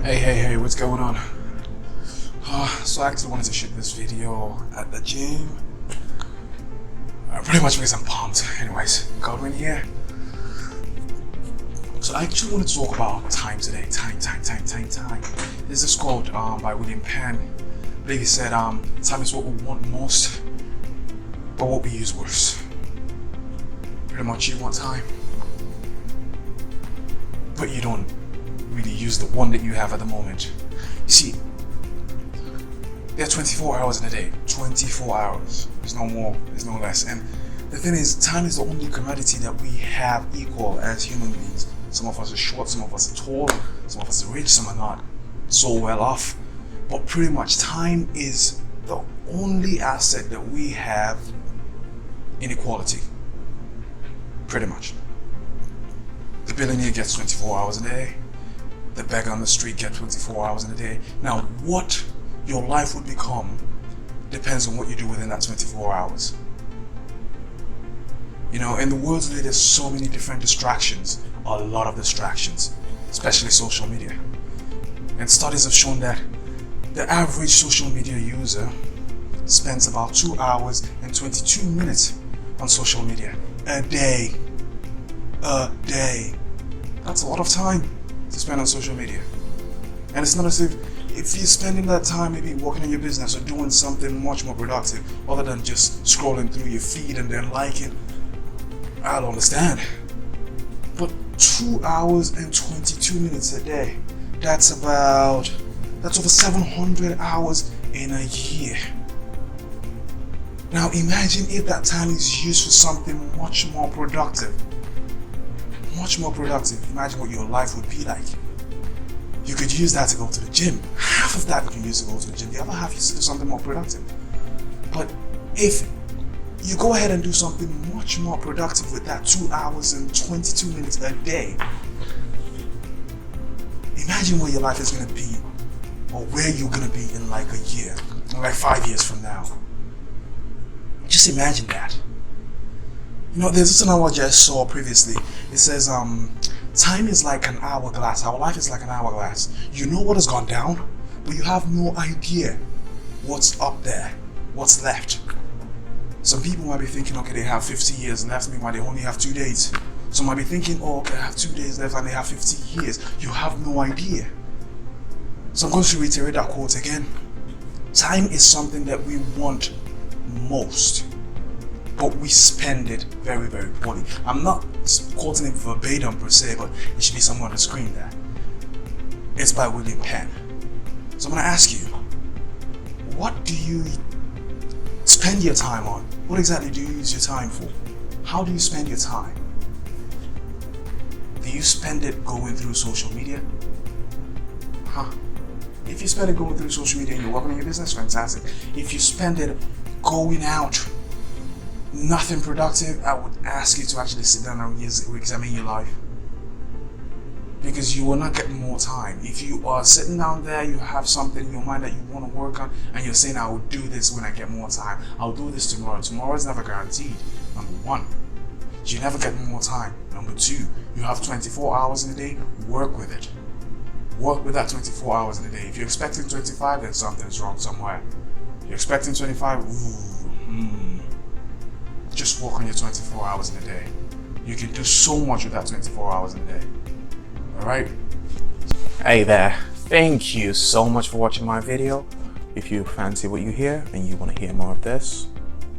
Hey, what's going on? So I actually wanted to shoot this video at the gym. Pretty much because I'm pumped. Anyways, Godwin here. So I actually want to talk about time today. Time. This is quote by William Penn. I believe he said, time is what we want most, but what we use worse. Pretty much you want time, but you don't really use the one that you have at the moment. You see, there are 24 hours in a day. 24 hours. There's no more, there's no less. And the thing is, time is the only commodity that we have equal as human beings. Some of us are short, some of us are tall, some of us are rich, some are not so well off. But pretty much time is the only asset that we have in equality. Pretty much. The billionaire gets 24 hours a day. The beggar on the street gets 24 hours in a day. Now, what your life would become depends on what you do within that 24 hours. You know, in the world today, there's so many different distractions, a lot of distractions, especially social media. And studies have shown that the average social media user spends about 2 hours and 22 minutes on social media a day. That's a lot of time to spend on social media. And it's not as if you're spending that time maybe working on your business or doing something much more productive other than just scrolling through your feed and then liking. I'll understand. But 2 hours and 22 minutes a day, that's over 700 hours in a year. Now imagine if that time is used for something much more productive. Imagine what your life would be like. You could use that to go to the gym. Half of that you can use to go to the gym. The other half you do something more productive. But if you go ahead and do something much more productive with that 2 hours and 22 minutes a day, imagine where your life is going to be, or where you're going to be in like a year, or like 5 years from now. Just imagine that. You know, there's this analogy I saw previously. It says, time is like an hourglass. Our life is like an hourglass. You know what has gone down, but you have no idea what's up there, what's left. Some people might be thinking, okay, they have 50 years left, meanwhile they only have 2 days. Some might be thinking, oh, okay, I have 2 days left and they have 50 years. You have no idea. So I'm going to reiterate that quote again. Time is something that we want most, but we spend it very, very poorly. I'm not quoting it verbatim per se, but it should be somewhere on the screen there. It's by William Penn. So I'm going to ask you, what do you spend your time on? What exactly do you use your time for? How do you spend your time? Do you spend it going through social media? If you spend it going through social media and you're working on your business, fantastic. If you spend it going out, nothing productive, I would ask you to actually sit down and re-examine your life, because you will not get more time. If you are sitting down there, you have something in your mind that you want to work on, and you're saying, I will do this when I get more time, I'll do this tomorrow. Tomorrow is never guaranteed. Number one, you never get more time. Number two, you have 24 hours in a day, work with it. Work with that 24 hours in a day. If you're expecting 25, then something's wrong somewhere. If you're expecting 25, just work on your 24 hours in a day. You can do so much with that 24 hours in a day. Alright? Hey there. Thank you so much for watching my video. If you fancy what you hear and you want to hear more of this,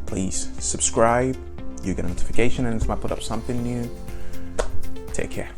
please subscribe. You get a notification anytime I put up something new. Take care.